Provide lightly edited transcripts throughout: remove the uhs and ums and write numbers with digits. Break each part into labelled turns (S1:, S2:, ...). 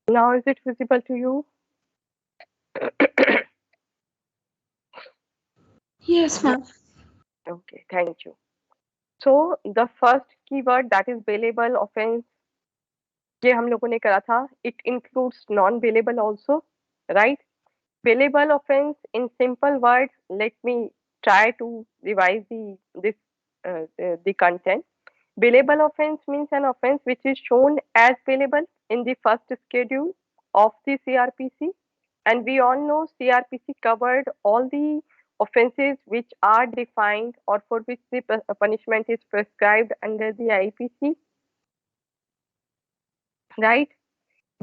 S1: Now is it visible to you?
S2: Yes, ma'am.
S1: Okay, thank you. So the first keyword, that is bailable offense, ये हम लोगों ने करा था. It includes non-bailable also, right? Bailable offense, in simple words, let me try to revise the content. Bailable offense means an offense which is shown as bailable in the first schedule of the CRPC, and we all know CRPC covered all the offenses which are defined or for which the punishment is prescribed under the IPC, right?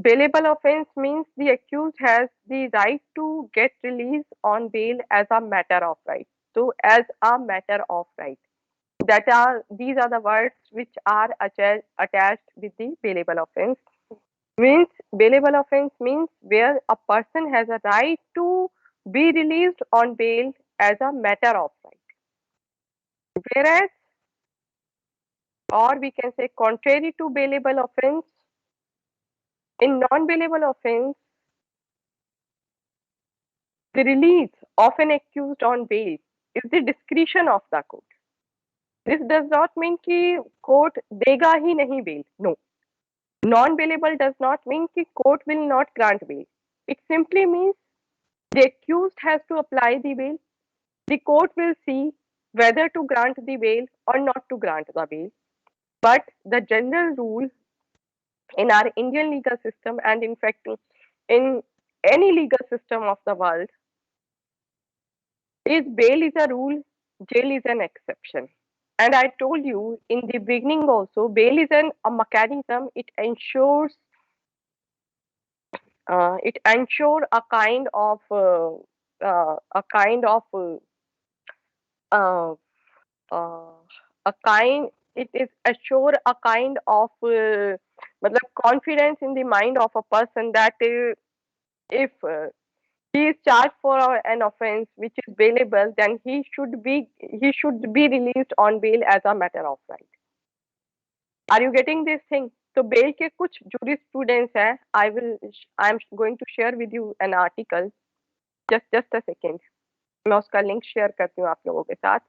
S1: Bailable offense means the accused has the right to get released on bail as a matter of right. So, as a matter of right. These are the words which are attached with the bailable offense. Means bailable offense means where a person has a right to be released on bail as a matter of right. Whereas, or we can say contrary to bailable offense, in non-bailable offense, the release of an accused on bail is the discretion of the court. This does not mean कि court देगा ही नहीं bail. No. Non-bailable does not mean कि court will not grant bail. It simply means the accused has to apply the bail. The court will see whether to grant the bail or not to grant the bail. But the general rule in our Indian legal system, and in fact in any legal system of the world, is bail is a rule, jail is an exception. And I told you in the beginning also, bail is a mechanism. It ensure a kind of uh, uh, a kind it is assure a kind of matlab confidence in the mind of a person that if he is charged for an offense which is bailable, then he should be released on bail as a matter of right. Are you getting this thing? तो bell के कुछ jurisprudence है. I am going to share with you an article. Just a second. मैं उसका link share करती हूँ आप लोगों के साथ.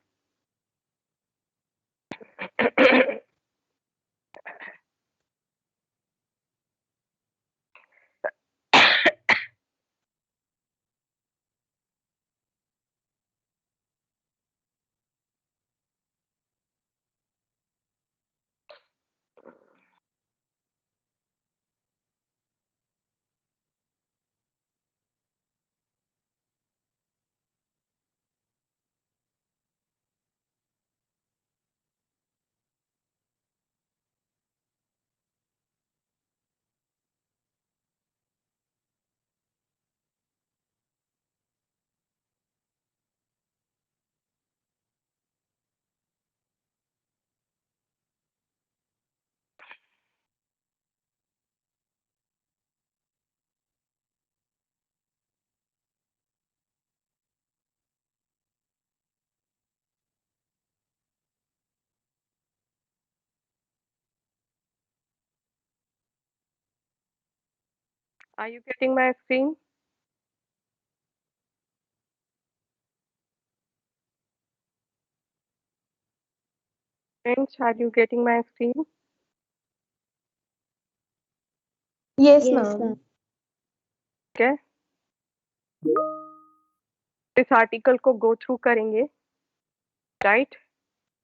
S1: Are you getting my screen? Friends, are you getting my screen?
S2: Yes,
S3: Yes,
S2: ma'am.
S3: ma'am.
S1: Okay. इस आर्टिकल को go through करेंगे, right?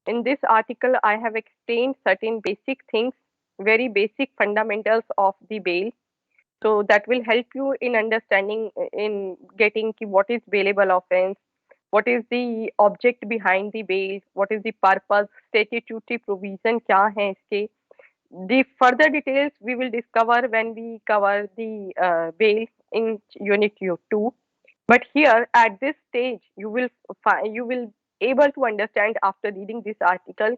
S1: In this article, I have explained certain basic things, very basic fundamentals of the bail. So that will help you in understanding, in getting ki what is bailable offense, what is the object behind the bail, what is the purpose, statutory provision क्या है इसके. The further details we will discover when we cover the bail in unit 2. But here at this stage, you will able to understand after reading this article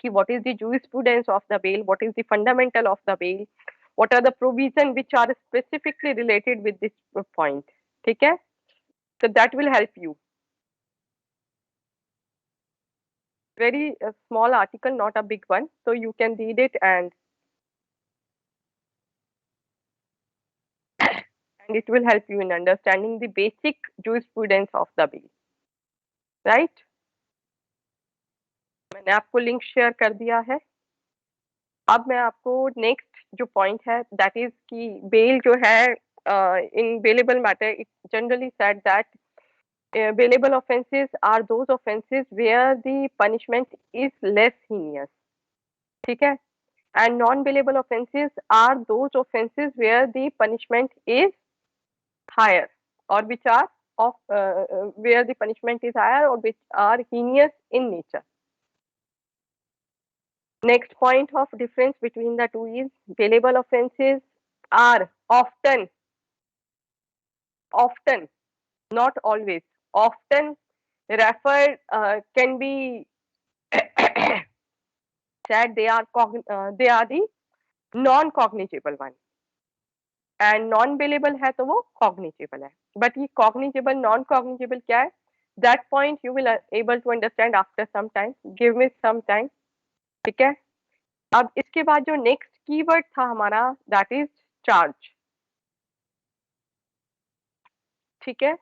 S1: ki what is the jurisprudence of the bail, what is the fundamental of the bail, what are the provisions which are specifically related with this point. ठीक है? So that will help you. Very small article, not a big one. So you can read it and and it will help you in understanding the basic jurisprudence of the bill, right? मैंने आपको link share कर दिया है। अब मैं आपको next जो point है दैट इज कि बेल जो है in bailable matter it generally said that bailable offenses are those offenses where the punishment is less heinous, ठीक है, and non-bailable offenses are those offenses where the punishment is higher or which are of where the punishment is higher or which are heinous in nature. Next point of difference between the two is bailable offenses are often, not always, often referred can be said they are the non-cognizable one and non-bailable है तो वो cognizable है, but ये cognizable non-cognizable क्या है, that point you will able to understand after some time, give me some time, ठीक है। अब इसके बाद जो नेक्स्ट कीवर्ड था हमारा दैट इज चार्ज, ठीक है।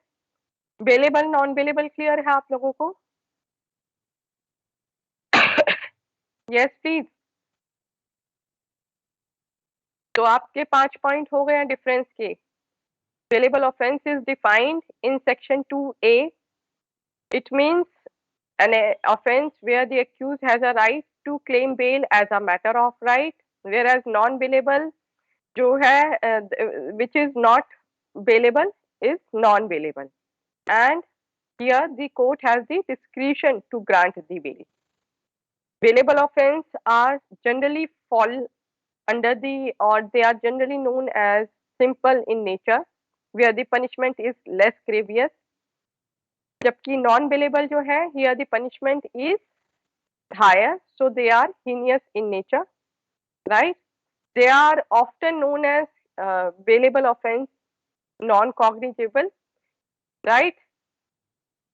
S1: बेलेबल नॉन बेलेबल क्लियर है आप लोगों को? Yes please. तो आपके 5 पॉइंट हो गए हैं डिफरेंस के। Bailable offence is defined in section 2A. It means an offense where the accused has a right to claim bail as a matter of right, whereas non-bailable जो है which is not bailable is non-bailable, and here the court has the discretion to grant the bail. Bailable offense are generally fall under the or they are generally known as simple in nature where the punishment is less grievous, जबकि non bailable जो है here the punishment is higher so they are heinous in nature, right? They are often known as bailable offense non-cognizable, right?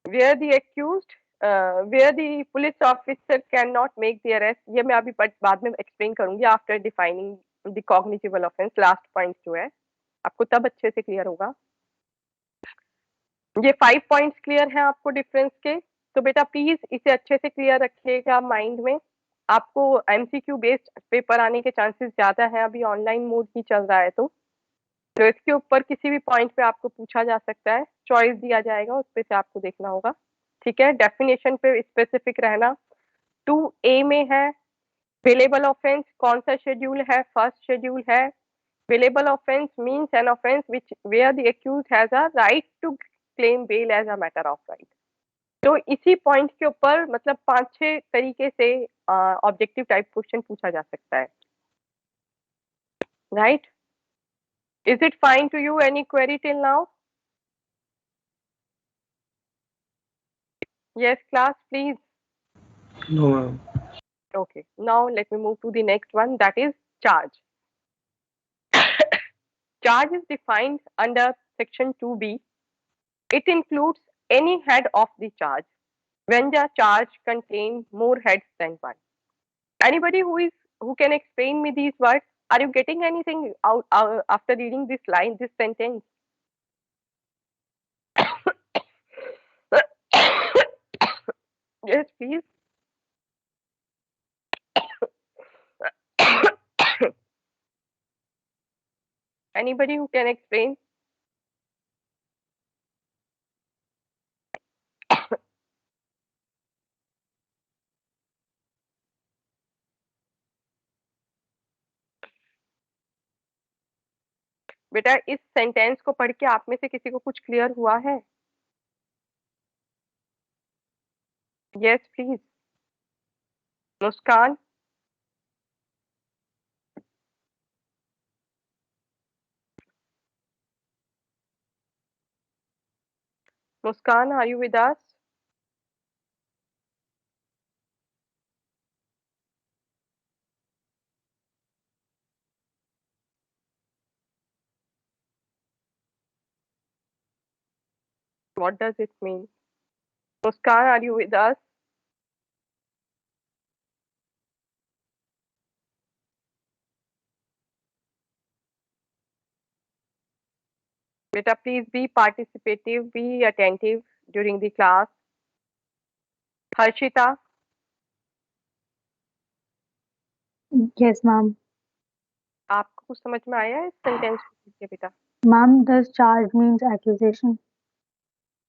S1: Where the accused where the police officer cannot make the arrest, ये मैं अभी बाद में explain करूंगी after defining the cognizable offence. Last point जो है आपको तब अच्छे से क्लियर होगा। ये 5 पॉइंट्स क्लियर हैं आपको डिफरेंस के, तो बेटा प्लीज इसे अच्छे से क्लियर रखिएगा माइंड में। आपको एमसीक्यू बेस्ड पेपर आने के चांसेस ज्यादा है, अभी ऑनलाइन मोड ही चल रहा है, तो इसके ऊपर किसी भी पॉइंट पे आपको पूछा जा सकता है, चॉइस दिया जाएगा, उस पे से आपको देखना होगा, ठीक है। डेफिनेशन पे स्पेसिफिक रहना। 2A में है बेलेबल ऑफेंस, कौन सा शेड्यूल है? फर्स्ट शेड्यूल है। Bailable offence means an offence which where the accused has a right to claim bail as a matter of right. तो इसी पॉइंट के ऊपर मतलब 5-6 तरीके से ऑब्जेक्टिव टाइप क्वेश्चन पूछा जा सकता है, right? Is it fine to you? Any query till now? Yes, class, please.
S3: No, ma'am.
S1: Okay, now let me move to the next one, that is charge. Charge is defined under section 2B. It includes any head of the charge when the charge contains more heads than one. Anybody who can explain me these words? Are you getting anything out after reading this line, this sentence? Yes, please. Anybody who can explain? बेटा इस sentence को पढ़ के आप में से किसी को कुछ क्लियर हुआ है? Yes please. Muskaan, Muskaan, are you with us? What does it mean? Muskan, are you with us? Beta, please be participative, be attentive during the class. Harshita,
S2: Yes, ma'am.
S1: आपको कुछ समझ में आया है इस सेंटेंस को बेटा?
S2: Ma'am, does charge means accusation?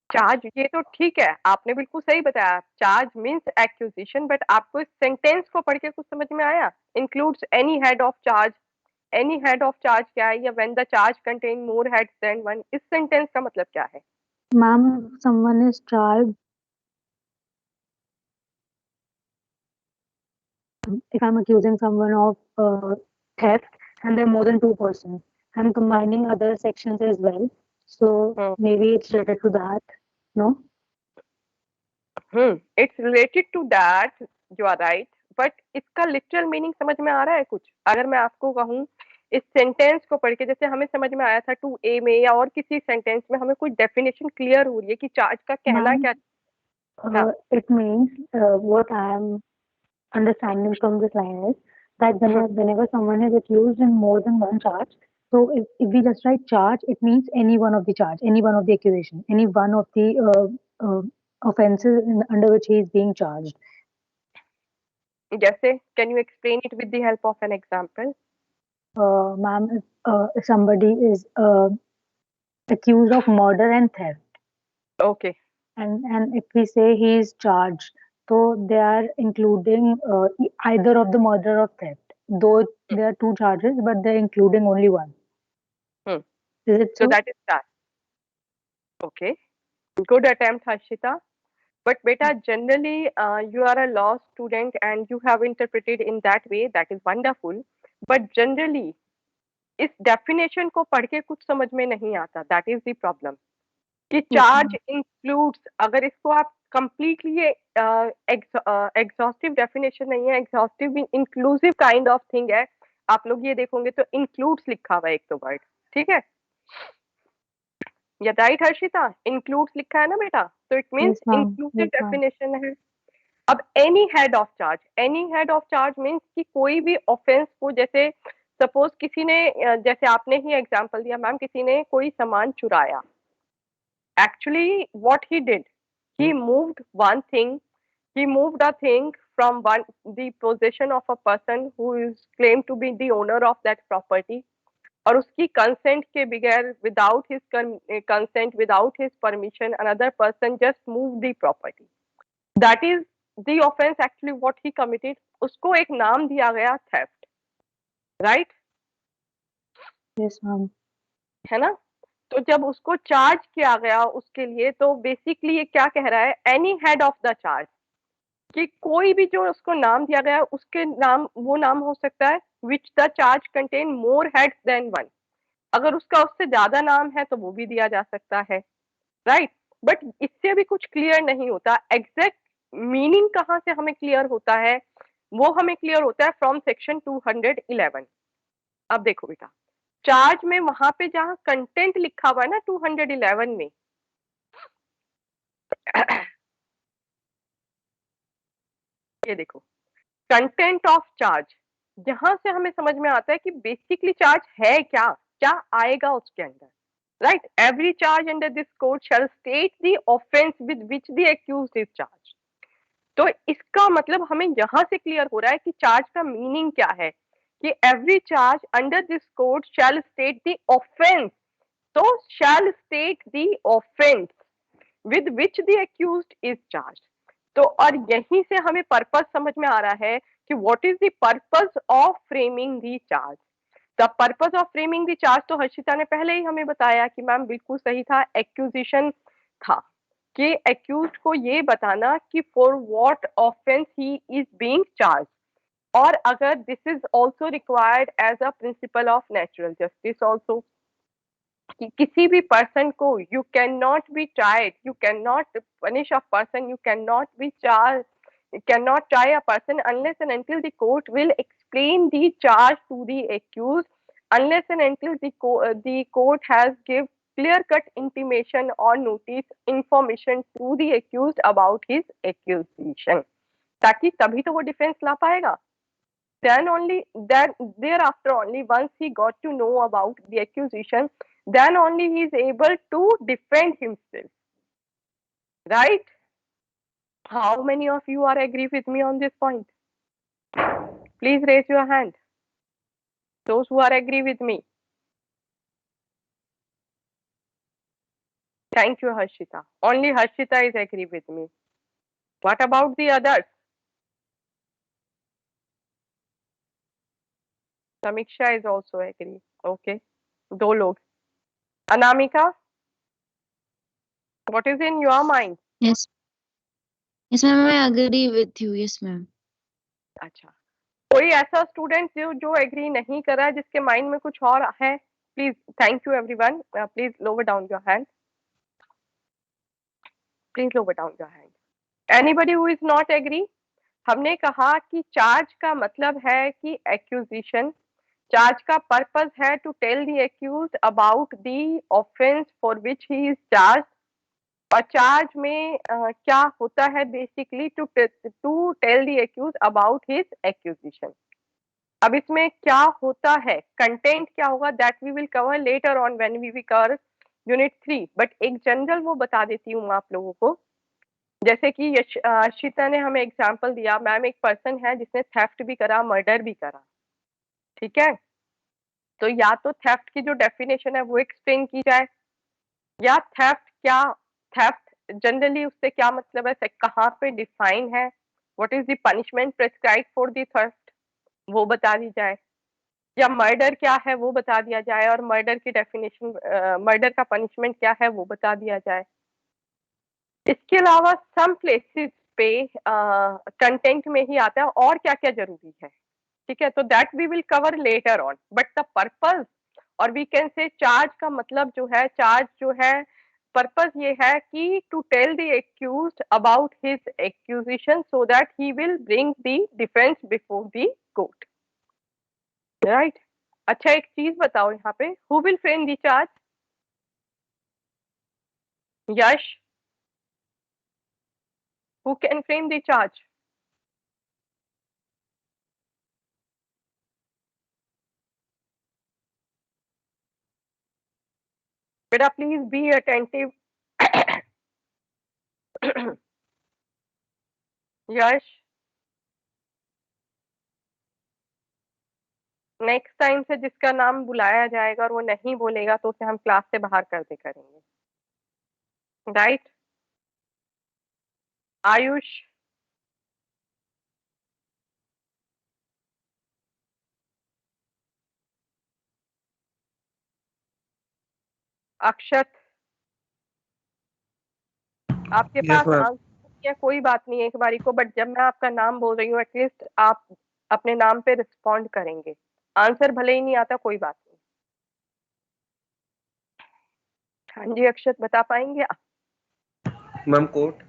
S1: Charge, ये तो ठीक है, आपने बिल्कुल सही बताया, चार्ज मीन्स एक्यूजिशन, बट आपको इस सेंटेंस को पढ़ के कुछ समझ में आया? Includes any head of charge, any head of charge क्या है, या when the charge contain more heads than one, इस सेंटेंस का मतलब क्या है?
S2: Ma'am, someone is charged. If I'm accusing someone of theft and there are more than two persons, I'm combining other sections as well. So maybe it's related to that. No?
S1: It's related to that, you are right, but इसका literal meaning समझ में आ रहा है कुछ? अगर मैं आपको कहूँ इस सेंटेंस को पढ़ के, जैसे हमें समझ में आया था 2A में या और किसी सेंटेंस में, हमें कुछ डेफिनेशन क्लियर हो रही है कि चार्ज का कहना
S2: Ma'am,
S1: क्या? हाँ,
S2: it means what I am understanding from this line is that whenever someone is accused in more than one charge, so if we just write charge, it means any one of the charge, any one of the accusation, any one of the offenses under which he is being charged.
S1: जैसे can you explain it with the help of an example?
S2: Ma'am, if somebody is accused of murder and theft,
S1: okay,
S2: and if we say he is charged, so they are including either of the murder or theft. Though there are two charges, but they're including only one. Is it
S1: so
S2: so?
S1: that is charge. Okay, good attempt, Harshita. But beta, generally you are a law student and you have interpreted in that way, that is wonderful. But generally इस definition को पढ़ के कुछ समझ में नहीं आता, that is the problem, कि चार्ज इंक्लूड्स, अगर इसको आप कंप्लीटली एग्जॉस्टिव डेफिनेशन नहीं है, exhaustive inclusive kind of thing है, आप लोग ये देखोगे तो इंक्लूड्स लिखा हुआ है एक तो वर्ड, ठीक है? या राइट हर्षिता, इंक्लूड्स लिखा है ना बेटा, तो इट मींस इंक्लूसिव डेफिनेशन है। अब any head of charge, any head of charge means कि कोई भी ऑफेंस को, जैसे सपोज किसी ने, जैसे आपने ही एग्जांपल दिया मैम, किसी ने कोई सामान चुराया, actually what he did, he moved one thing, he moved a thing from the possession of a person who is claimed to be the owner of that property, और उसकी कंसेंट के बगैर, without his consent, without his permission, another person just move the property, that is the offence actually what he committed. उसको एक नाम दिया गया theft, right?
S2: Yes, ma'am.
S1: है ना? तो जब उसको चार्ज किया गया उसके लिए, तो बेसिकली ये क्या कह रहा है, any head of the charge, कि कोई भी जो उसको नाम दिया गया उसके नाम, वो नाम हो सकता है which the charge contain more heads than one, अगर उसका उससे ज्यादा नाम है तो वो भी दिया जा सकता है, राइट? बट इससे भी कुछ क्लियर नहीं होता, एग्जैक्ट मीनिंग कहाँ से हमें क्लियर होता है, वो हमें क्लियर होता है फ्रॉम सेक्शन 211। अब देखो बेटा, चार्ज में वहां पे जहां कंटेंट लिखा हुआ है ना 211 में, ये देखो कंटेंट ऑफ चार्ज, यहां से हमें समझ में आता है कि बेसिकली चार्ज है क्या, क्या आएगा उसके अंदर, right? Every charge under this code shall state the offence with which the accused is charge. तो इसका मतलब हमें यहां से क्लियर हो रहा है कि चार्ज का मीनिंग क्या है, कि every charge under this code shall state the offence, तो shall state the offence with which the accused is charge. तो और यहीं से हमें पर्पस समझ में आ रहा है कि what is the purpose of framing the charge. The purpose of framing the charge तो हर्षिता ने पहले ही हमें बताया कि मैम बिल्कुल सही था, एक्यूजिशन था, कि एक्यूज्ड को ये बताना कि for what offence he is being charge, और अगर this is also required as a principle of natural justice also, कि किसी भी पर्सन को, you can not be tried, you can not punish a person, you can not be charge, you cannot try a person unless and until the court will explain the charge to the accused, unless and until the court has give clear cut intimation or notice information to the accused about his accusation, ताकि तभी तो वो defence ला पाएगा। Then only, then thereafter only, once he got to know about the accusation, then only he is able to defend himself, right? How many of you are agree with me on this point? Please raise your hand, those who are agree with me. Thank you, Harshita. Only Harshita is agree with me. What about the others? Samiksha is also agree. Okay, दो लोग. Anamika, what is in your mind?
S4: Yes. Yes, ma'am, I agree with you. Yes, ma'am.
S1: अच्छा, कोई ऐसा student जो agree नहीं कर रहा है, जिसके माइंड में कुछ और है? Please, thank you everyone. Please lower down your hand. Please lower down your hand. Anybody who is not agree? हमने कहा कि चार्ज का मतलब है कि एक्यूजिशन. चार्ज का पर्पस है to tell the accused about the offence for which he is charge. और चार्ज में क्या होता है? Basically to tell the accused about his accusation. अब इसमें क्या होता है, कंटेंट क्या होगा, that we will cover later on when we will cover unit 3. But एक जनरल वो बता देती हूँ आप लोगों को. जैसे कि यशिता ने हमें एग्जांपल दिया, मैम एक पर्सन है जिसने थेफ्ट भी करा, मर्डर भी करा. ठीक है, तो या तो थेफ्ट की जो डेफिनेशन है वो एक्सप्लेन की जाए, या थेफ्ट जनरली उससे क्या मतलब है, कहाँ पे डिफाइन है, what is the punishment prescribe for the theft, वो बता दी जाए, या मर्डर क्या है वो बता दिया जाए, और मर्डर की डेफिनेशन, मर्डर का पनिशमेंट क्या है वो बता दिया जाए. इसके अलावा सम प्लेसेस पे कंटेंट में ही आता है और क्या क्या जरूरी है. ठीक है, तो that we will cover later on. But the purpose, और वी कैन से चार्ज का मतलब जो है, चार्ज जो है पर्पस ये है कि to tell the accused about his accusation so that he will bring the defence before the court, right? अच्छा, एक चीज बताओ यहाँ पे, who will frame the charge? Yash, who can frame the charge? Beta, please be attentive. Yash, next time से जिसका नाम बुलाया जाएगा और वो नहीं बोलेगा तो उसे हम क्लास से बाहर कर दे करेंगे, राइट? आयुष, अक्षत, आपके
S3: Yes,
S1: पास
S3: ma'am.
S1: आंसर है, कोई बात नहीं एक बारी को, बट जब मैं आपका नाम बोल रही हूँ एटलीस्ट आप अपने नाम पे रिस्पॉन्ड करेंगे. आंसर भले ही नहीं आता, कोई बात नहीं. हाँ जी अक्षत, बता पाएंगे?
S3: Ma'am, court.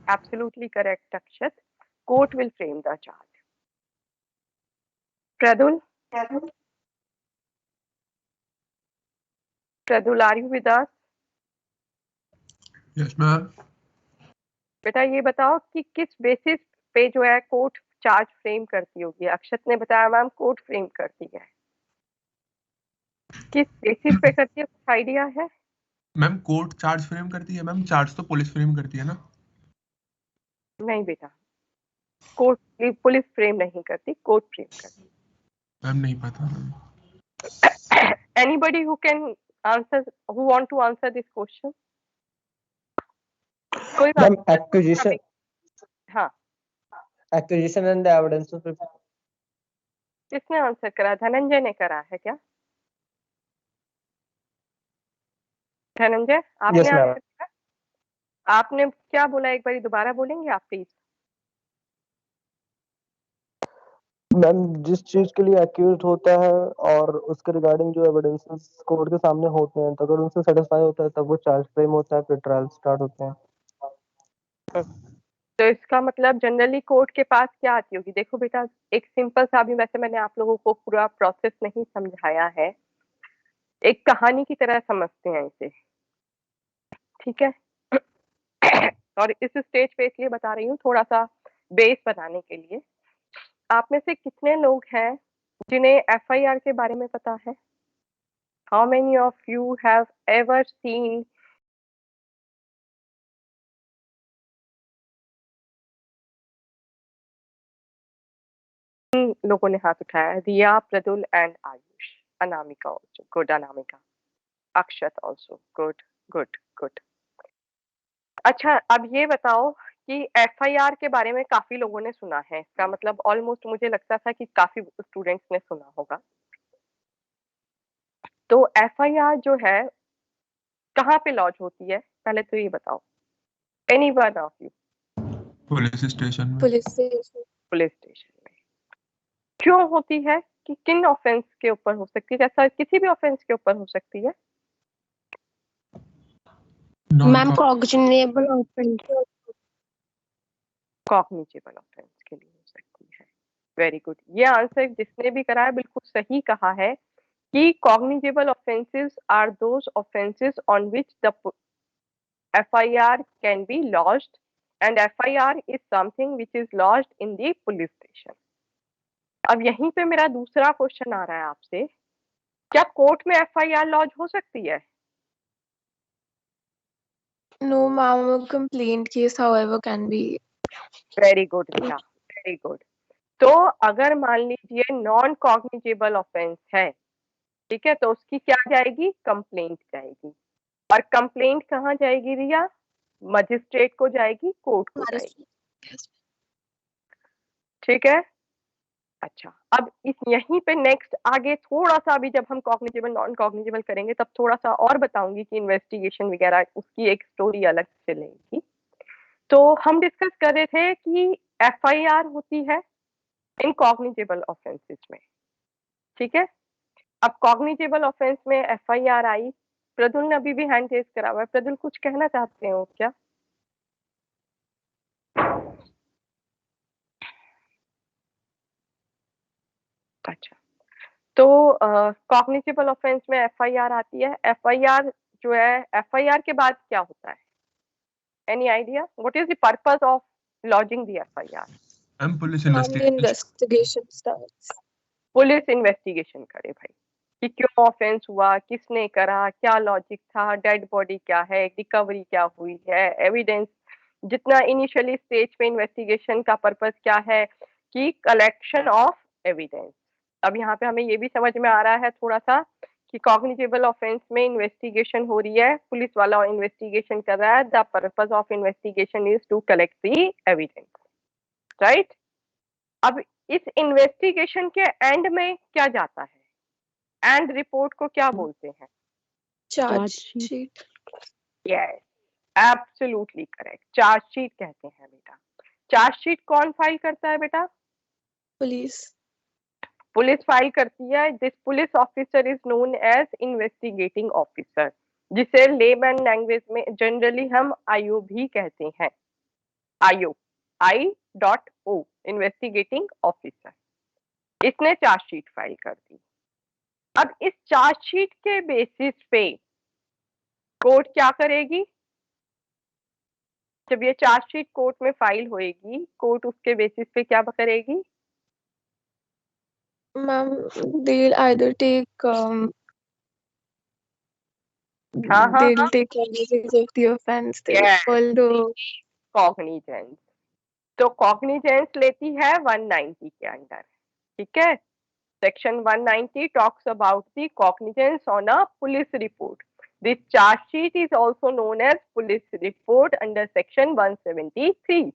S1: Absolutely correct, Akshat. Court will frame the charge. Pradul, are you with us?
S5: Yes, ma'am.
S1: बेटा ये बताओ कि किस बेसिस पे जो है कोर्ट चार्ज फ्रेम करती होगी? अक्षत ने बताया मैम कोर्ट फ्रेम करती है. किस बेसिस पे करती है, कुछ आइडिया है?
S5: मैम कोर्ट चार्ज फ्रेम करती है मैम, चार्ज तो पुलिस फ्रेम करती है ना?
S1: नहीं बेटा, कोर्ट पुलिस फ्रेम नहीं करती, कोर्ट फ्रेम करती.
S5: मैम नहीं पता ma'am.
S1: Anybody who can answer, who want to answer this question? कोई बात
S6: Ma'am, acquisition,
S1: हाँ,
S6: acquisition and the evidence of
S1: किसने आंसर करा? धनंजय ने करा है क्या? धनंजय, आपने
S6: Yes, ma'am.
S1: आंसर करा? आपने क्या बोला, एक बार दोबारा बोलेंगे आप प्लीज?
S6: मैम जिस चीज के लिए एक्यूज होता है और उसके रिगार्डिंग जो एविडेंसेस कोर्ट के सामने होते हैं, तो अगर उनसे सेटिस्फाई होता है तब वो चार्ज फ्रेम होता है, फिर ट्रायल स्टार्ट होते हैं.
S1: तो इसका मतलब जनरली कोर्ट के पास क्या आती होगी? देखो बेटा, एक सिंपल सा भी, वैसे मैंने आप लोगों को पूरा प्रोसेस नहीं समझाया है, एक कहानी की तरह समझते हैं इसे, ठीक है? और इस स्टेज पे इसलिए बता रही हूँ थोड़ा सा बेस बनाने के लिए. आप में से कितने लोग हैं जिन्हें एफआईआर के बारे में पता है? How many of you have ever seen लोगों ने हाथ उठाया? Riya, Pradul and Ayush, Anamika also good, Anamika, Akshat also good good good. अच्छा, अब ये बताओ कि एफआईआर के बारे में काफी लोगों ने सुना है, इसका मतलब ऑलमोस्ट मुझे लगता था कि काफी स्टूडेंट्स ने सुना होगा। तो एफआईआर जो है कहाँ पे लॉन्च होती है, पहले तो ये बताओ, any one of you.
S5: Police station में।
S4: Police station.
S1: पुलिस स्टेशन में क्यों होती है? कि किन ऑफेंस के ऊपर हो सकती है? जैसा किसी भी ऑफेंस के ऊपर हो सकती है।
S4: Ma'am cognizable offence.
S1: Cognizable offence के लिए हो सकती है। वेरी गुड, ये आंसर जिसने भी कराया बिल्कुल सही कहा है कि cognizable offences are those offences on which the FIR can be lodged and FIR is something which is lodged in the police station. अब यहीं पे मेरा दूसरा क्वेश्चन आ रहा है आपसे, क्या कोर्ट में FIR लॉन्च हो सकती है?
S4: No, ma'am, a complaint case, however, can be.
S1: Very good Riya, very good. तो अगर मान लीजिए नॉन कॉग्निजेबल ऑफेंस है, ठीक है, तो उसकी क्या जाएगी? कंप्लेंट जाएगी। और कंप्लेंट कहाँ जाएगी रिया? मजिस्ट्रेट को जाएगी, कोर्ट को जाएगी, ठीक है। अच्छा, अब इस यहीं पे नेक्स्ट आगे थोड़ा सा अभी जब हम कॉग्निजेबल नॉन कॉग्निजेबल करेंगे तब थोड़ा सा और बताऊंगी कि इन्वेस्टिगेशन वगैरह उसकी एक स्टोरी अलग चलेगी। तो हम डिस्कस कर रहे थे कि एफआईआर होती है इन कॉग्निजेबल ऑफेंसेस में, ठीक है। अब कॉग्निजेबल ऑफेंस में एफआईआर आई, प्रदुल ने अभी भी हैंड रेज करा हुआ है, प्रदुल कुछ कहना चाहते हो क्या? अच्छा, तो कॉग्निजेबल ऑफेंस में एफआईआर आती है। एफआईआर जो है, एफआईआर के बाद क्या होता है? Any idea what is the purpose of lodging the FIR?
S5: हम police
S4: investigation starts.
S1: Police investigation करे भाई कि क्यों ऑफेंस हुआ, किसने करा, क्या लॉजिक था, डेड बॉडी क्या है, रिकवरी क्या हुई है, एविडेंस, जितना इनिशियली स्टेज पे इन्वेस्टिगेशन का पर्पस क्या है कि कलेक्शन ऑफ एविडेंस। अब यहाँ पे हमें ये भी समझ में आ रहा है थोड़ा सा कि कॉग्निजेबल ऑफेंस में इन्वेस्टिगेशन हो रही है, पुलिस वाला इन्वेस्टिगेशन कर रहा है, the purpose of investigation is to collect the evidence, right. अब इस इन्वेस्टिगेशन के एंड में क्या जाता है? एंड रिपोर्ट को क्या बोलते हैं?
S4: Chargesheet.
S1: Yes, absolutely correct, chargesheet कहते हैं बेटा। चार्जशीट कौन फाइल करता है बेटा?
S4: पुलिस।
S1: पुलिस फाइल करती है। This police officer is known as investigating officer, जिसे लेमैन लैंग्वेज में जनरली हम आईओ भी कहते हैं। IO, I.O, investigating officer. इसने चार्जशीट फाइल कर दी। अब इस चार्जशीट के बेसिस पे कोर्ट क्या करेगी? जब ये चार्जशीट कोर्ट में फाइल होएगी, कोर्ट उसके बेसिस पे क्या करेगी?
S4: Ma'am, they'll either take they'll take cognizance of the offense. They'll follow
S1: cognizance. तो कॉग्निजेंस लेती है 190 के अंडर, ठीक है। Section 190 talks about the cognizance on a police report. This charge sheet is also known as police report under section 173.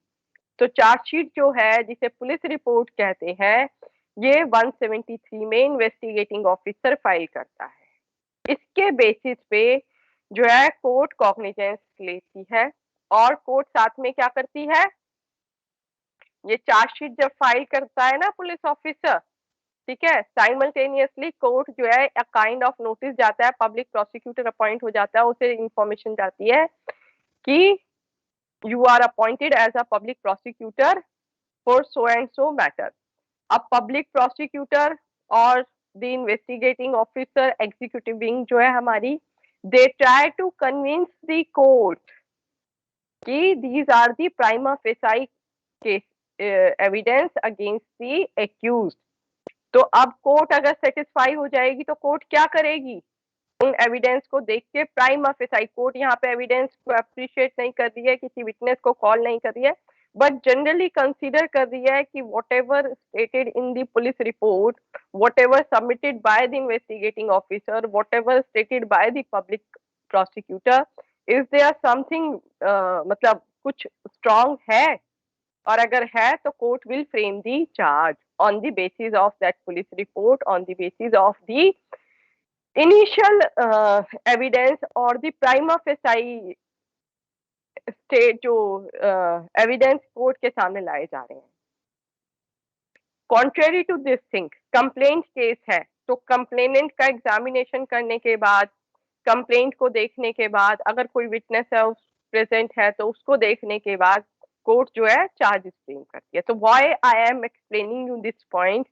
S1: तो charge sheet जो है जिसे पुलिस रिपोर्ट कहते हैं, ये 173 में इन्वेस्टिगेटिंग ऑफिसर फाइल करता है। इसके बेसिस पे जो है कोर्ट कॉग्निजेंस लेती है और कोर्ट साथ में क्या करती है? ये चार्जशीट जब फाइल करता है ना पुलिस ऑफिसर, ठीक है, साइमल्टेनियसली कोर्ट जो है एक काइंड ऑफ नोटिस जाता है, पब्लिक प्रोसिक्यूटर अपॉइंट हो जाता है, उसे इंफॉर्मेशन जाती है कि you are appointed as a public prosecutor for so and so matter. अब पब्लिक प्रोसिक्यूटर और the investigating officer, executive wing जो है हमारी, they try to convince the court कि these are the prima facie case evidence against the accused. तो अब court अगर satisfy हो जाएगी तो कोर्ट क्या करेगी? उन एविडेंस को देख के प्राइमा फेसाई कोर्ट यहाँ पे एविडेंस को अप्रिशिएट नहीं कर रही है, किसी विटनेस को कॉल नहीं कर रही है, बट जनरली कंसीडर कर रही है कि whatever stated in the police report, whatever submitted by the investigating officer, whatever stated by the public prosecutor, is there something मतलब कुछ strong है, और अगर है तो court will frame the charge on the basis of that police report, on the basis of the initial evidence और the prima facie state जो evidence court के सामने लाए जा रहे हैं। Contrary to this thing, complaint case है तो कंप्लेनेंट का एग्जामिनेशन करने के बाद, कंप्लेंट को देखने के बाद, अगर कोई विटनेस है उस प्रेजेंट है तो उसको देखने के बाद कोर्ट जो है चार्जेस फ्रेम करती है। तो why I am explaining you this point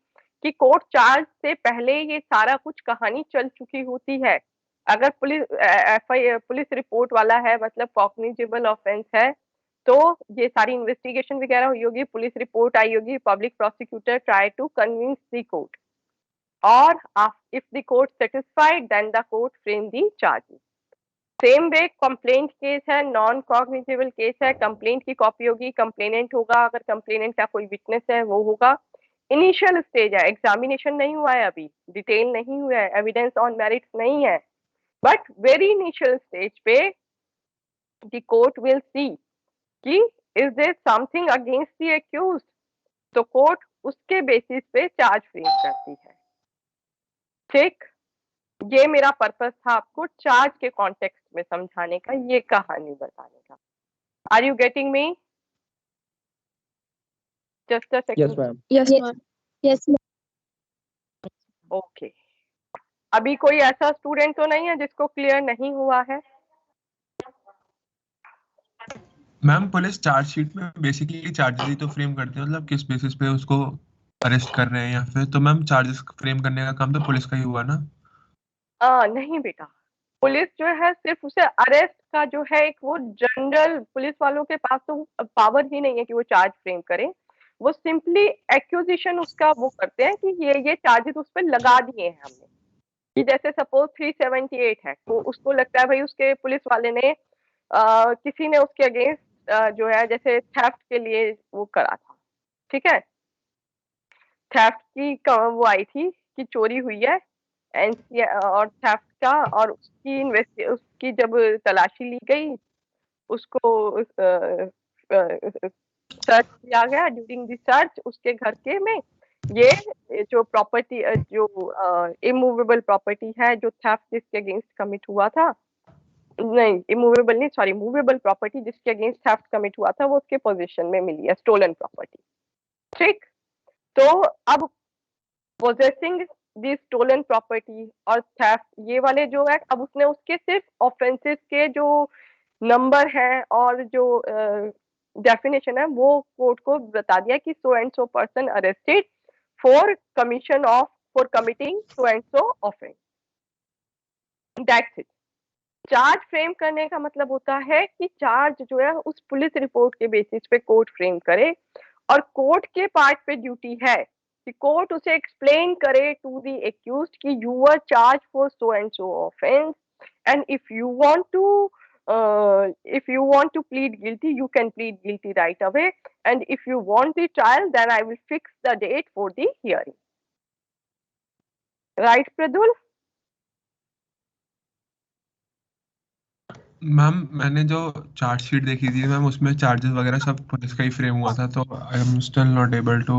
S1: कि कोर्ट चार्ज से पहले ये सारा कुछ कहानी चल चुकी होती है। अगर पुलिस रिपोर्ट वाला है मतलब कॉग्निजेबल ऑफेंस है, तो ये सारी इन्वेस्टिगेशन वगैरह हुई होगी, पुलिस रिपोर्ट आई होगी, public prosecutor try to convince the court, और if the court satisfied then the court frame the charges. Same way complaint case है, नॉन कॉग्निजेबल केस है, कंप्लेंट की कॉपी होगी, कंप्लेनेंट होगा, अगर कंप्लेनेंट का कोई विटनेस है वो होगा। इनिशियल स्टेज है, एग्जामिनेशन नहीं हुआ है, अभी डिटेल नहीं हुआ है, एविडेंस ऑन मेरिट्स नहीं है, बट वेरी इनिशियल स्टेज पे द कोर्ट विल सी कि is there something against the accused, तो कोर्ट उसके बेसिस पे चार्ज फ्रेम करती है। ठीक, ये मेरा पर्पस था आपको चार्ज के कॉन्टेक्स्ट में समझाने का, ये कहानी बताने का। Are you getting me? Just a second.
S3: Yes ma'am.
S4: Yes, ma'am.
S2: Yes, ma'am.
S1: Okay, अभी कोई ऐसा स्टूडेंट तो नहीं है जिसको क्लियर नहीं हुआ है?
S5: मैम पुलिस चार्जशीट में बेसिकली चार्जेस ही तो फ्रेम करती है, मतलब किस बेसिस पे उसको अरेस्ट कर रहे हैं या फिर, तो मैम चार्जेस फ्रेम करने का काम तो पुलिस का ही हुआ ना?
S1: नहीं बेटा, पुलिस जो है सिर्फ उसे अरेस्ट का जो है एक वो जनरल, पुलिस वालों के पास तो पावर ही नहीं है कि वो चार्ज फ्रेम करें, वो सिंपली एक्यूजिशन उसका वो करते हैं कि ये चार्जेस उस पर लगा दिए हैं हमने, कि जैसे सपोज 378 है तो उसको लगता है भाई उसके पुलिस वाले ने किसी ने उसके अगेंस्ट जो है जैसे थेफ्ट के लिए वो करा था, ठीक है, थेफ्ट की वो आई थी कि चोरी हुई है और थेफ्ट का, और उसकी जब तलाशी ली गई, उसको सर्च किया गया, ड्यूरिंग द सर्च उसके घर के में ये जो प्रॉपर्टी जो इमूवेबल प्रॉपर्टी है, जो थेफ्ट जिसके अगेंस्ट कमिट हुआ था, नहीं इमूवेबल नहीं, सॉरी मूवेबल प्रॉपर्टी जिसके अगेंस्ट थेफ्ट कमिट हुआ था वो उसके पोजीशन में मिली है, स्टोलन प्रॉपर्टी। ठीक, तो अब पोजेसिंग दी स्टोलन प्रॉपर्टी और थेफ्ट ये वाले जो है, अब उसने उसके सिर्फ ऑफेंसेस के जो नंबर है और जो डेफिनेशन है वो कोर्ट को बता दिया कि सो and so person arrested for commission of for committing so and so offence, that's it. Charge frame करने का मतलब होता है कि चार्ज जो है उस पुलिस रिपोर्ट के बेसिस पे कोर्ट फ्रेम करे, और कोर्ट के पार्ट पे ड्यूटी है कि कोर्ट उसे एक्सप्लेन करे टू द एक्यूज्ड कि you are charge for so and so offence, and if you want to plead guilty you can plead guilty right away, and if you want the trial then I will fix the date for the hearing. Right Pradul?
S5: Ma'am मैंने जो chargesheet देखी थी ma'am, उसमें charges वगैरह सब police का ही frame हुआ था, तो I am still not able to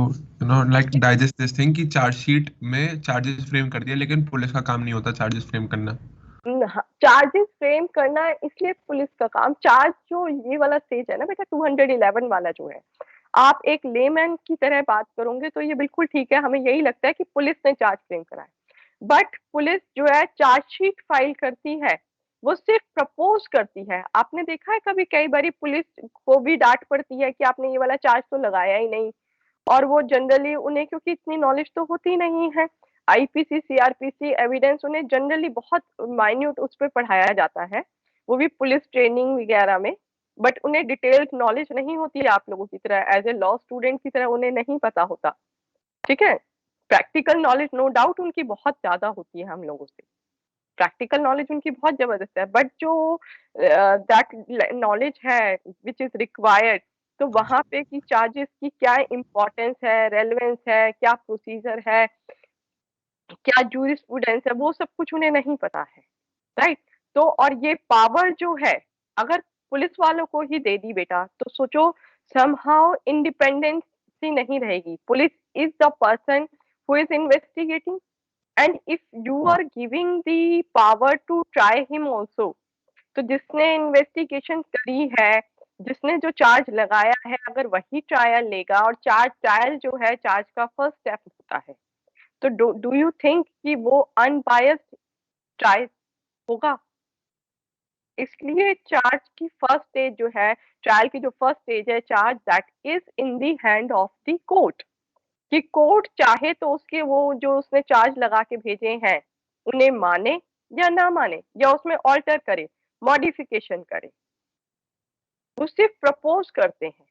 S5: like digest this thing कि चार्जशीट में चार्जेस फ्रेम कर दिया लेकिन पुलिस का काम नहीं होता चार्जेस फ्रेम करना।
S1: चार्जेस फ्रेम करना इसलिए पुलिस का काम, चार्ज जो ये वाला स्टेज है ना बेटा 211 वाला जो है, आप एक लेमैन की तरह बात करोगे तो ये बिल्कुल ठीक है, हमें यही लगता है कि पुलिस ने चार्ज फ्रेम करा है, बट पुलिस जो है चार्जशीट फाइल करती है वो सिर्फ प्रपोज करती है। आपने देखा है कभी कई बारी पुलिस को भी डांट पड़ती है कि आपने ये वाला चार्ज तो लगाया ही नहीं, और वो जनरली उन्हें क्योंकि इतनी नॉलेज तो होती नहीं है, आईपीसी सीआरपीसी एविडेंस उन्हें जनरली बहुत माइन्यूट उस पर पढ़ाया जाता है, वो भी पुलिस ट्रेनिंग वगैरह में, बट उन्हें डिटेल्ड नॉलेज नहीं होती है आप लोगों की तरह, एज ए लॉ स्टूडेंट की तरह उन्हें नहीं पता होता। ठीक है, प्रैक्टिकल नॉलेज नो डाउट उनकी बहुत ज्यादा होती है हम लोगों से। प्रैक्टिकल नॉलेज उनकी बहुत जबरदस्त है, बट जो दैट नॉलेज है विच इज रिक्वायर्ड, तो वहां पे की चार्जेस की क्या इम्पोर्टेंस है, रेलेवेंस है, क्या प्रोसीजर है, क्या जूरिस्प्रूडेंस है, वो सब कुछ उन्हें नहीं पता है, राइट। तो और ये पावर जो है अगर पुलिस वालों को ही दे दी बेटा, तो सोचो समहाउ इंडिपेंडेंसी नहीं रहेगी। Police is the person who is investigating, and if you are giving the power to try him also, तो जिसने इन्वेस्टिगेशन करी है, जिसने जो चार्ज लगाया है, अगर वही ट्रायल लेगा, और ट्रायल जो है चार्ज का फर्स्ट स्टेप होता है, तो डू यू थिंक कि वो अनबायस्ड ट्रायल होगा? इसलिए चार्ज की फर्स्ट स्टेज जो है, ट्रायल की जो फर्स्ट स्टेज है, charge that is in the hand of the court, कि कोर्ट चाहे तो उसके वो जो उसने चार्ज लगा के भेजे हैं उन्हें माने या ना माने, या उसमें ऑल्टर करे, मॉडिफिकेशन करे, वो सिर्फ प्रपोज करते हैं।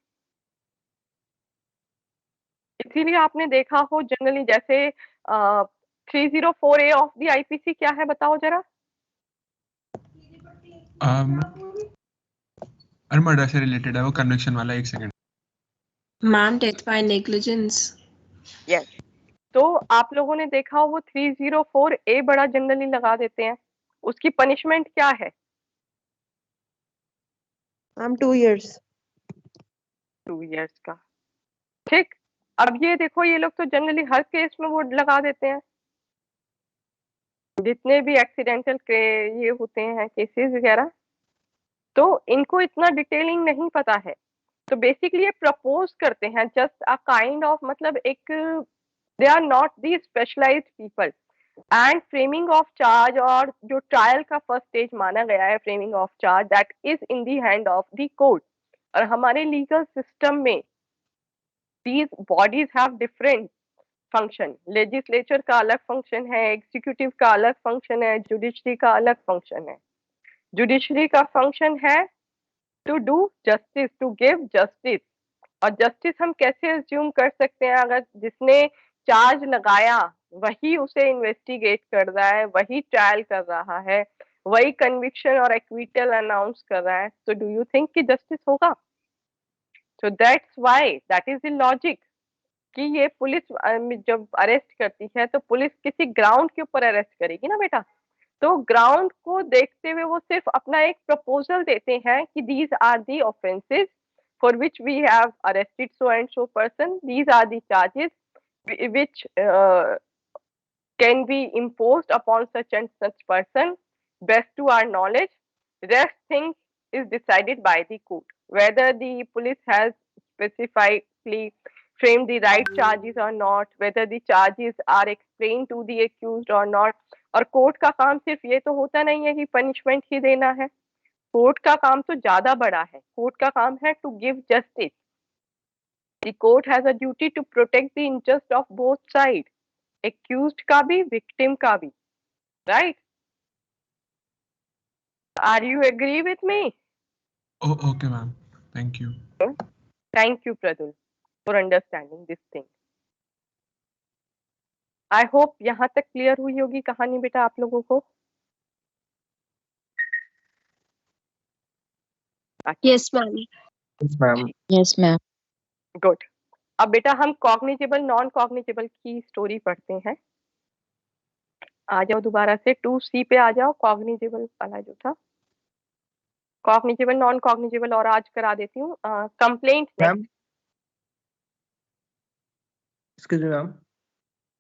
S1: इसीलिए आपने देखा हो जनरली, जैसे 304A ऑफ द आईपीसी क्या है बताओ जरा।
S5: मर्डर से रिलेटेड है वो, कन्विक्शन वाला। एक second
S7: ma'am, death by negligence.
S1: Yes, तो आप लोगों ने देखा हो वो 304A बड़ा जनरली लगा देते हैं। उसकी पनिशमेंट क्या है?
S8: Ma'am 2 years।
S1: 2 years का, ठीक। अब ये देखो, ये लोग तो जनरली हर केस में वो लगा देते हैं, जितने भी एक्सीडेंटल के ये होते हैं केसेस वगैरह, तो इनको इतना डिटेलिंग नहीं पता है। तो बेसिकली ये प्रपोज करते हैं, जस्ट अ काइंड ऑफ, मतलब एक, they are not the specialised people. And framing of charge, और जो ट्रायल का फर्स्ट स्टेज माना गया है framing of charge, that is in the hand of the court. और हमारे लीगल सिस्टम में these bodies have different function, legislature का अलग फंक्शन है, एग्जीक्यूटिव का अलग फंक्शन है, जुडिशरी का अलग फंक्शन है। जुडिशरी का फंक्शन है to do justice, to give justice. और जस्टिस हम कैसे अज्यूम कर सकते हैं? अगर जिसने चार्ज लगाया वही उसे इन्वेस्टिगेट कर रहा है, वही ट्रायल कर रहा है, वही कन्विक्शन और एक्विटल अनाउंस कर रहा है, तो डू यू थिंक कि जस्टिस होगा? So that's why, that is the logic कि ये पुलिस जब अरेस्ट करती है तो पुलिस किसी ग्राउंड के ऊपर अरेस्ट करेगी ना बेटा। तो ग्राउंड को देखते हुए वो सिर्फ अपना एक प्रपोजल देते हैं कि these are the offences for which we have arrested so and so person, these are the charges which can be imposed upon such and such person best to our knowledge. Rest thing is decided by the court, whether the police has specifically framed the right charges or not, whether the charges are explained to the accused or not. और court का काम सिर्फ ये तो होता नहीं है कि पनिशमेंट ही देना है, कोर्ट का काम तो ज्यादा बड़ा है। कोर्ट का काम है to give justice. The court has a duty to protect the interest of both sides, accused का भी, victim का भी, right? Are you agree with me?
S5: Oh, okay ma'am, thank you.
S1: Thank you Pradul for understanding this thing. I hope यहाँ तक clear हुई होगी कहानी बेटा आप लोगों को।
S7: Yes ma'am.
S8: Yes ma'am.
S1: Good. अब बेटा हम कॉग्निजेबल नॉन कॉग्निजेबल की स्टोरी पढ़ते हैं। आ जाओ दोबारा से 2C पे आ जाओ, कॉग्निजेबल वाला जो था, कॉग्निजेबल नॉन कॉग्निजेबल, और आज करा देती हूँ complaint.
S3: Ma'am excuse me ma'am.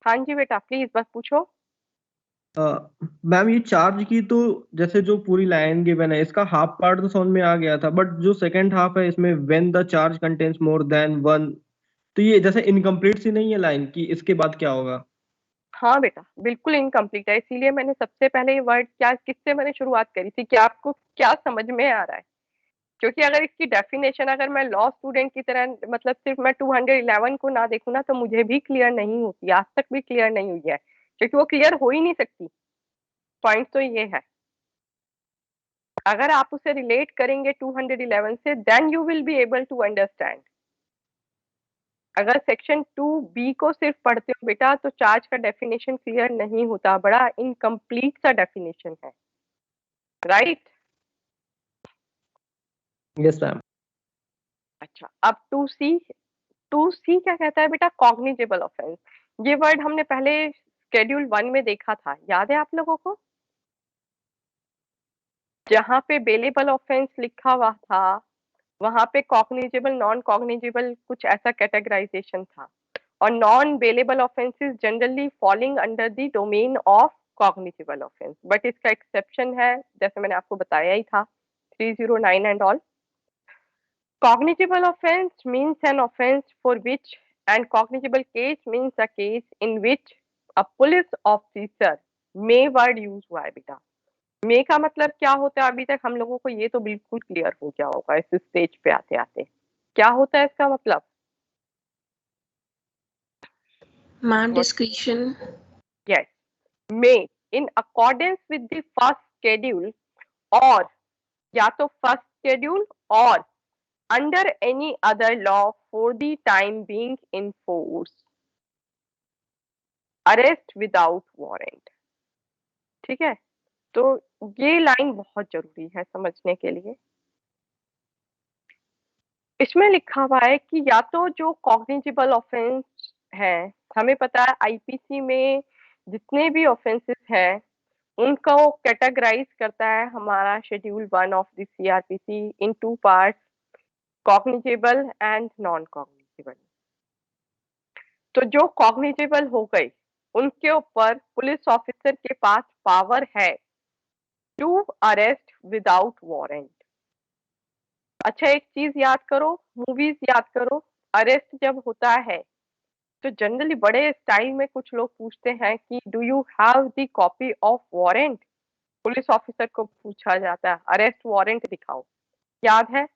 S1: हाँ जी बेटा प्लीज बस पूछो।
S3: मैम ये चार्ज की तो जैसे जो पूरी लाइन गिवन है इसका हाफ पार्ट तो समझ में आ गया था, बट जो सेकंड हाफ है इसमें when the charge contains more than one, तो ये जैसे इनकम्प्लीट सी नहीं है लाइन की, इसके बाद क्या होगा?
S1: हाँ बेटा बिल्कुल इनकम्प्लीट है, इसीलिए मैंने सबसे पहले ये वर्ड क्या किससे मैंने शुरुआत करी थी कि आपको क्या समझ में आ रहा है। क्योंकि अगर इसकी डेफिनेशन अगर मैं लॉ स्टूडेंट की तरह मतलब सिर्फ मैं 211 को ना देखूं ना, तो मुझे भी क्लियर नहीं होती, आज तक भी क्लियर नहीं हुई है, क्योंकि वो क्लियर हो ही नहीं सकती। पॉइंट तो ये है, अगर आप उसे रिलेट करेंगे 211 से, then you will be able to understand. अगर सेक्शन 2B को सिर्फ पढ़ते हो बेटा तो चार्ज का डेफिनेशन क्लियर नहीं होता, बड़ा इनकम्प्लीट सा डेफिनेशन है, राइट?
S3: Yes ma'am.
S1: अच्छा, अब 2C क्या कहता है बेटा? Cognizable offence. ये वर्ड हमने पहले शेड्यूल 1 में देखा था, याद है आप लोगों को? जहाँ पे बेलेबल ऑफेंस लिखा हुआ था वहां पे कॉग्निजेबल नॉन कॉग्निजेबल कुछ ऐसा कैटेगराइजेशन था, और non bailable offences generally falling under the domain of cognizable offence, but इसका एक्सेप्शन है, जैसे मैंने आपको बताया ही था 309 and all. Cognizable offense means an offense for which, and cognizable case means a case in which a police officer may word use हुआ है बेटा। मे का मतलब क्या होता है? अभी तक हम लोगों को ये तो बिल्कुल क्लियर हो गया होगा इस स्टेज पे आते आते। क्या होता है इसका मतलब?
S7: Ma'am, discretion.
S1: Yes, may in accordance with the first schedule, or या तो first schedule or under any other law for the time being in force, arrest without warrant। ठीक है, तो ये लाइन बहुत जरूरी है समझने के लिए। इसमें लिखा हुआ है कि या तो जो कॉग्निजेबल ऑफेंस है, हमें पता है आईपीसी में जितने भी ऑफेंसेस हैं उनको कैटेगराइज करता है हमारा schedule 1 of the CrPC in 2 parts, cognizable and non cognizable. तो जो कॉग्निजेबल हो गई उनके ऊपर पुलिस ऑफिसर के पास पावर है टू अरेस्ट विदाउट वारंट। अच्छा, एक चीज याद करो, मूवीज याद करो, अरेस्ट जब होता है तो जनरली बड़े स्टाइल में कुछ लोग पूछते हैं कि do you have the copy of warrant. Police officer को पूछा जाता है अरेस्ट वारंट दिखाओ। याद है?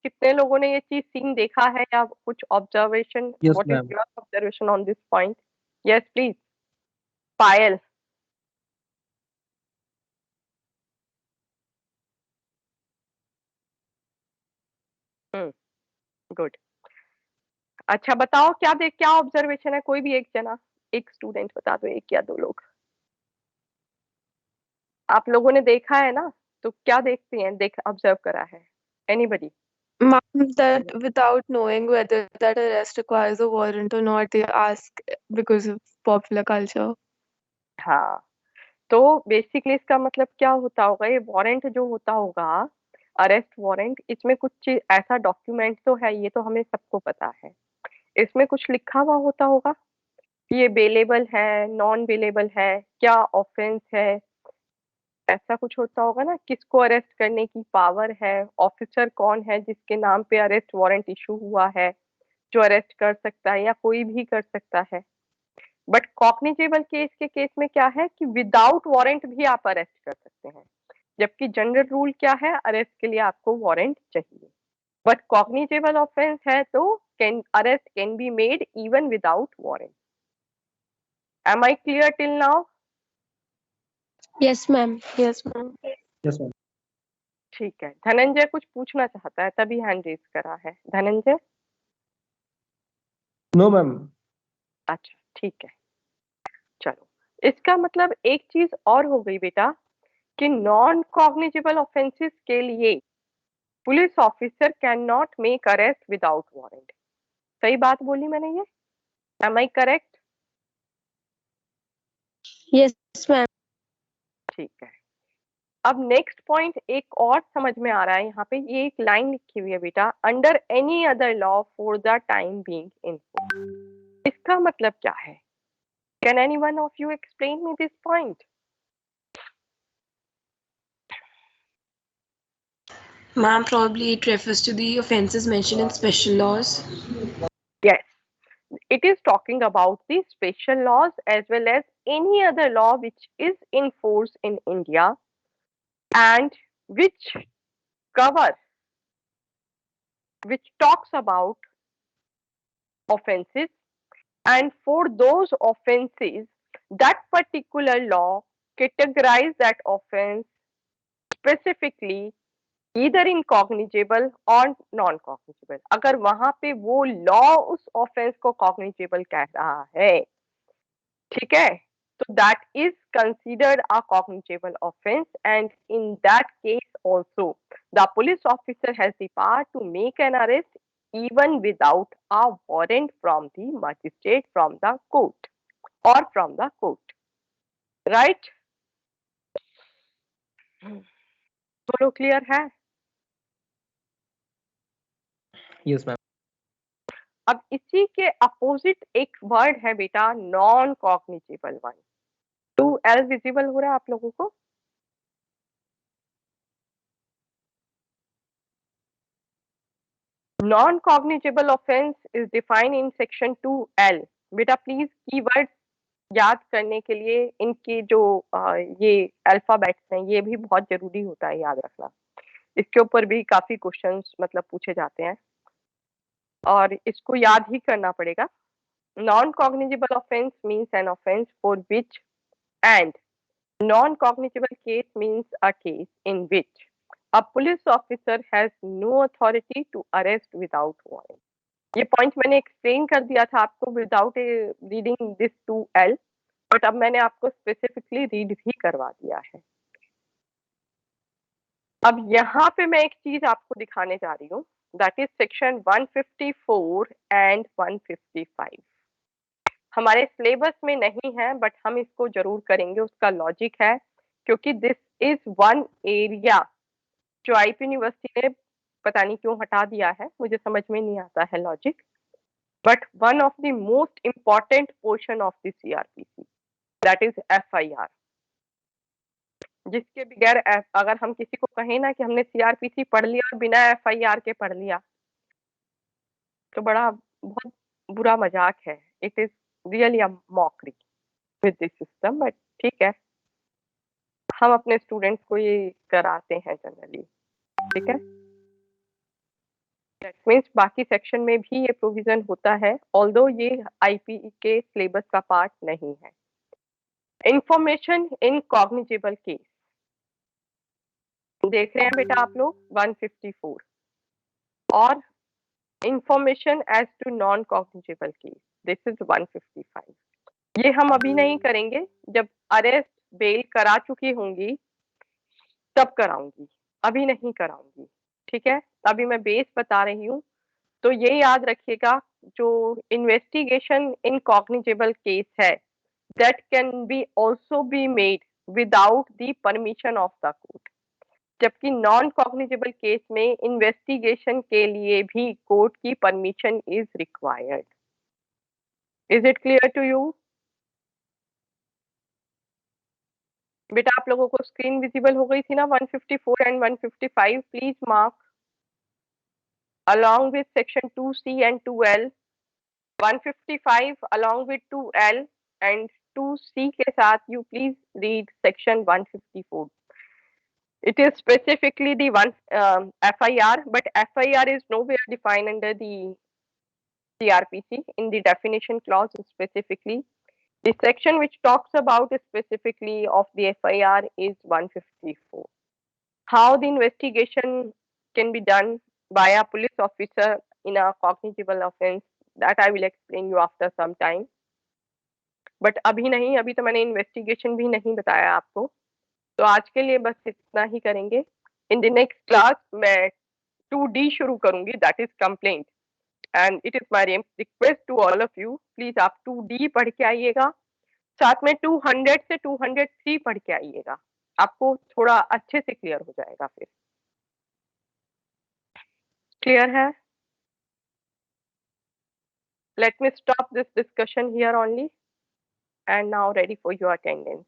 S1: कितने लोगों ने ये चीज सीन देखा है या कुछ observation?
S3: Yes
S1: what is
S3: ma'am.
S1: Your observation on this point? Yes please Payal. Good. अच्छा बताओ, क्या ऑब्जर्वेशन है? कोई भी एक जना, एक स्टूडेंट बता दो, एक या दो लोग। आप लोगों ने देखा है ना, तो क्या देखते हैं, ऑब्जर्व करा है? Anybody?
S4: Ma'am, that without knowing whether that arrest requires a warrant or not, they ask because of popular culture.
S1: हाँ, तो बेसिकली इसका मतलब क्या होता होगा? ये वारंट जो होता होगा, अरेस्ट वारंट, इसमें कुछ ऐसा डॉक्यूमेंट तो है, ये तो हमें सबको पता है। इसमें कुछ लिखा हुआ होता होगा, ये बेलेबल है, नॉन बेलेबल है, क्या ऑफेंस है, ऐसा कुछ होता होगा ना। किसको अरेस्ट करने की पावर है, ऑफिसर कौन है जिसके नाम पे अरेस्ट वारंट इशू हुआ है, जो अरेस्ट कर सकता है या कोई भी कर सकता है। बट कॉग्निजेबल केस के केस में क्या है कि विदाउट वारंट भी आप अरेस्ट कर सकते हैं, जबकि जनरल रूल क्या है? अरेस्ट के लिए आपको वारंट चाहिए। बट कॉग्निजेबल ऑफेंस है तो arrest can be made even without warrant. Am I clear till now?
S7: Yes, ma'am.
S4: Yes, ma'am.
S3: Yes ma'am.
S1: ठीक है, धनंजय कुछ पूछना चाहता है तभी हैंड रेज करा है। धनंजय?
S3: No ma'am.
S1: अच्छा ठीक है, चलो। इसका मतलब एक चीज और हो गई बेटा कि नॉन कॉग्निजेबल ऑफेंसेस के लिए police officer can not make arrest without warrant. सही बात बोली मैंने ये? Am I correct?
S7: Yes, ma'am.
S1: ठीक है। अब नेक्स्ट पॉइंट एक और समझ में आ रहा है, यहाँ पे ये एक लाइन लिखी हुई है बेटा, under any other law for the time being in force. इसका मतलब क्या है? Can anyone of you explain me this point?
S7: Ma'am, probably it refers to the offences mentioned in special laws.
S1: Yes, it is talking about the special laws as well as any other law which is in force in India and which talks about offences, and for those offences that particular law categorize that offense specifically either incognizable or non cognizable. अगर वहां पे वो law उस offence को cognizable कह रहा है, ठीक है, तो that is considered a cognizable offence, and in that case also the police officer has the power to make an arrest even without a warrant from the magistrate, from the court or from the court, right? दोनों clear है?
S3: Yes ma'am.
S1: अब इसी के opposite एक word है बेटा, non cognizable one. 2L visible हो रहा है आप लोगों को? Non cognizable offence is defined in section 2L। बेटा प्लीज कीवर्ड याद करने के लिए इनके जो ये अल्फाबेट्स हैं ये भी बहुत जरूरी होता है याद रखना। इसके ऊपर भी काफी क्वेश्चंस मतलब पूछे जाते हैं और इसको याद ही करना पड़ेगा। Non cognizable offence means an offence for which, and non cognizable case means a case in which a police officer has no authority to arrest without warrant. ये पॉइंट मैंने एक्सप्लेन कर दिया था आपको without reading this 2L, but अब मैंने आपको specifically read भी करवा दिया है। अब यहाँ पे मैं एक चीज आपको दिखाने जा रही हूँ, दैट इज सेक्शन 154 एंड 155। हमारे सिलेबस में नहीं है बट हम इसको जरूर करेंगे, उसका लॉजिक है क्योंकि दिस इज वन एरिया जो आईपी यूनिवर्सिटी ने पता नहीं क्यों हटा दिया है, मुझे समझ में नहीं आता है logic, but one of the most important portion of the CrPC that is FIR, जिसके बगैर अगर हम किसी को कहें ना कि हमने सीआरपीसी पढ़ लिया और बिना FIR के पढ़ लिया तो बड़ा बहुत बुरा मजाक है। It is really a mockery with this system, but ठीक है, हम अपने स्टूडेंट्स को ये कराते हैं जनरली, ठीक है। दैट मीन्स बाकी सेक्शन में भी ये प्रोविजन होता है, ऑल्दो ये आईपी के सिलेबस का पार्ट नहीं है। इंफॉर्मेशन इन कॉग्निजेबल केस देख रहे हैं बेटा आप लोग 154, और information as to non cognizable case this is 155। ये हम अभी नहीं करेंगे, जब अरेस्ट बेल करा चुकी होंगी तब कराऊंगी, अभी नहीं कराऊंगी, ठीक है। अभी मैं बेस बता रही हूँ, तो ये याद रखिएगा जो इन्वेस्टिगेशन इन कॉग्निजेबल केस है that can be also be made without the permission of the court, जबकि नॉन कॉग्निजेबल केस में इन्वेस्टिगेशन के लिए भी कोर्ट की permission is required. Is it clear to you? बेटा आप लोगों को स्क्रीन विजिबल हो गई थी ना 154 and 155, please mark along with section 2C and 2L, 155 along with 2L and 2C के साथ you please read section 154. It is specifically the one FIR, but FIR is nowhere defined under the CRPC in the definition clause specifically. The section which talks about specifically of the FIR is 154. How the investigation can be done by a police officer in a cognizable offense, that I will explain you after some time. But अभी नहीं, अभी तो मैंने investigation भी नहीं बताया आपको, तो आज के लिए बस इतना ही करेंगे। इन द नेक्स्ट क्लास मैं 2D शुरू करूंगी, that is complaint, and it is my request to all of you, please आप 2D पढ़ के आइएगा, साथ में 200 से 203 पढ़ के आइएगा, आपको थोड़ा अच्छे से क्लियर हो जाएगा। फिर क्लियर है? Let me stop this discussion here only and now ready for your attendance.